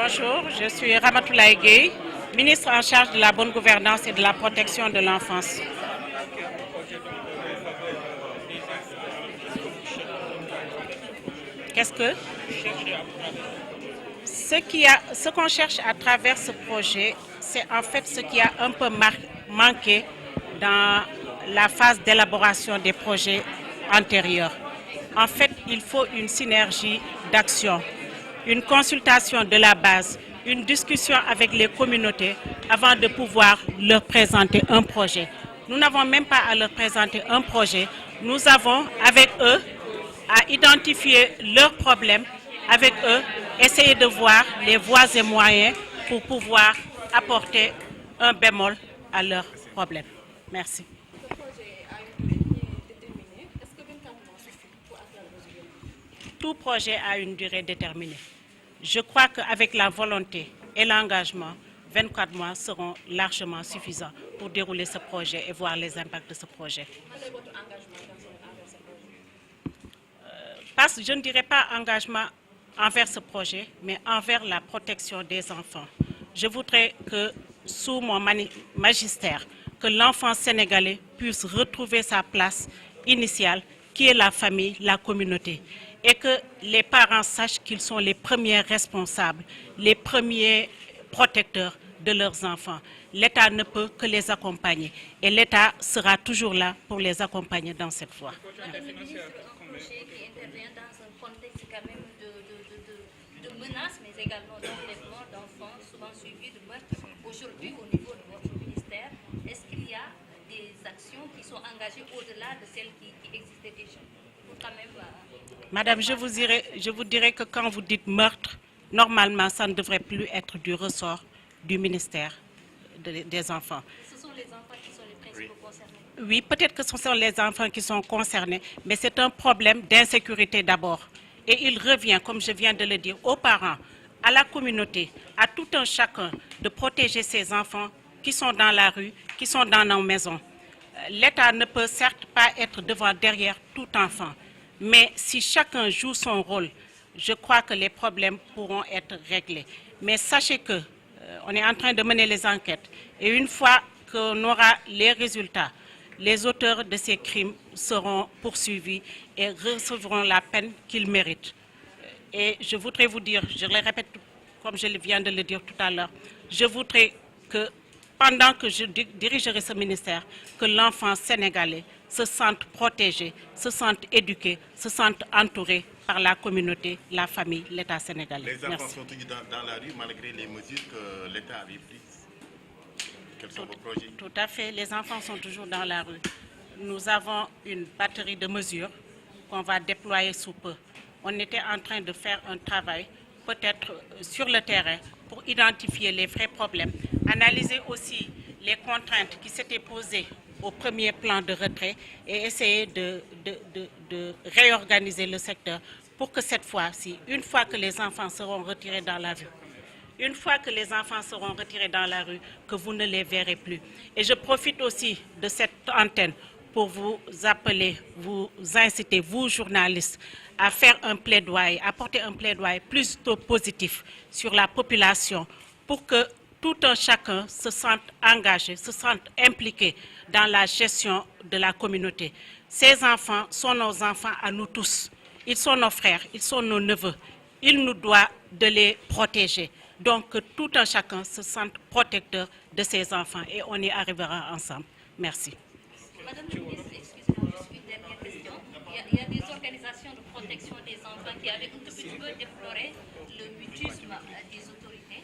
Bonjour, je suis Ramatoulaye Gueye, ministre en charge de la bonne gouvernance et de la protection de l'enfance. Qu'est-ce que ce qu'on cherche à travers ce projet, c'est en fait ce qui a un peu manqué dans la phase d'élaboration des projets antérieurs. En fait, il faut une synergie d'action, une consultation de la base, une discussion avec les communautés avant de pouvoir leur présenter un projet. Nous n'avons même pas à leur présenter un projet. Nous avons avec eux à identifier leurs problèmes, avec eux, essayer de voir les voies et moyens pour pouvoir apporter un bémol à leurs problèmes. Merci. Tout projet a une durée déterminée. Je crois qu'avec la volonté et l'engagement, 24 mois seront largement suffisants pour dérouler ce projet et voir les impacts de ce projet. Parce que je ne dirais pas engagement envers ce projet, mais envers la protection des enfants. Je voudrais que, sous mon magistère, que l'enfant sénégalais puisse retrouver sa place initiale, qui est la famille, la communauté, et que les parents sachent qu'ils sont les premiers responsables, les premiers protecteurs de leurs enfants. L'État ne peut que les accompagner, et l'État sera toujours là pour les accompagner dans cette voie. Menaces, mais également d'enlèvement d'enfants, souvent suivis de meurtres. Aujourd'hui, au niveau de votre ministère, est-ce qu'il y a des actions qui sont engagées au-delà de celles qui existaient déjà pour quand même, Madame, je vous dirais que quand vous dites meurtre, normalement, ça ne devrait plus être du ressort du ministère des enfants. Ce sont les enfants qui sont les principaux concernés. Oui, peut-être que ce sont les enfants qui sont concernés, mais c'est un problème d'insécurité d'abord. Et il revient, comme je viens de le dire, aux parents, à la communauté, à tout un chacun de protéger ces enfants qui sont dans la rue, qui sont dans nos maisons. L'État ne peut certes pas être derrière tout enfant, mais si chacun joue son rôle, je crois que les problèmes pourront être réglés. Mais sachez que on est en train de mener les enquêtes et une fois qu'on aura les résultats, les auteurs de ces crimes seront poursuivis et recevront la peine qu'ils méritent. Et je voudrais vous dire, je le répète comme je viens de le dire tout à l'heure, je voudrais que pendant que je dirigerai ce ministère, que l'enfant sénégalais se sente protégé, se sente éduqué, se sente entouré par la communauté, la famille, l'État sénégalais. Les enfants sont toujours dans la rue malgré les mesures que l'État avait prises. Quels sont vos projets? Tout à fait, les enfants sont toujours dans la rue. Nous avons une batterie de mesures qu'on va déployer sous peu. On était en train de faire un travail, peut-être sur le terrain, pour identifier les vrais problèmes, analyser aussi les contraintes qui s'étaient posées au premier plan de retrait et essayer de réorganiser le secteur pour que cette fois-ci, une fois que les enfants seront retirés dans la rue, que vous ne les verrez plus. Et je profite aussi de cette antenne pour vous appeler, vous inciter, vous journalistes, à faire un plaidoyer, à porter un plaidoyer plutôt positif sur la population pour que tout un chacun se sente engagé, se sente impliqué dans la gestion de la communauté. Ces enfants sont nos enfants à nous tous. Ils sont nos frères, ils sont nos neveux. Il nous doit de les protéger. Donc que tout un chacun se sente protecteur de ses enfants et on y arrivera ensemble. Merci. Madame la ministre, excusez-moi, juste une dernière question. Il y a des organisations de protection des enfants qui avaient un tout petit peu déploré le mutisme des autorités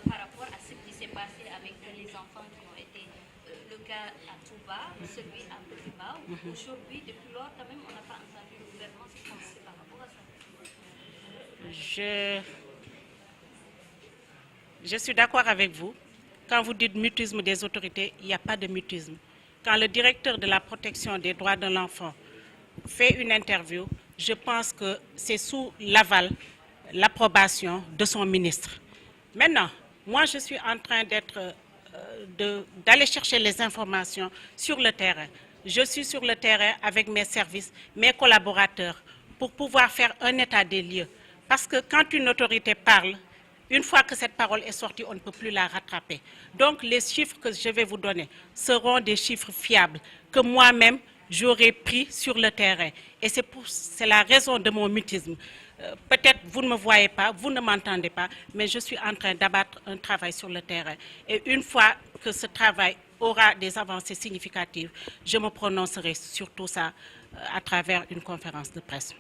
par rapport à ce qui s'est passé avec les enfants qui ont été le cas à Touba, celui à Bouliba. Aujourd'hui, depuis lors, quand même, on n'a pas entendu le gouvernement se prononcer par rapport à ça. Je suis d'accord avec vous. Quand vous dites mutisme des autorités, il n'y a pas de mutisme. Quand le directeur de la protection des droits de l'enfant fait une interview, je pense que c'est sous l'aval, l'approbation de son ministre. Maintenant, moi je suis en train d'aller chercher les informations sur le terrain. Je suis sur le terrain avec mes services, mes collaborateurs, pour pouvoir faire un état des lieux. Parce que quand une autorité parle, Une fois que cette parole est sortie, on ne peut plus la rattraper. Donc les chiffres que je vais vous donner seront des chiffres fiables que moi-même j'aurais pris sur le terrain. Et c'est la raison de mon mutisme. Peut-être vous ne me voyez pas, vous ne m'entendez pas, mais je suis en train d'abattre un travail sur le terrain. Et une fois que ce travail aura des avancées significatives, je me prononcerai sur tout ça à travers une conférence de presse.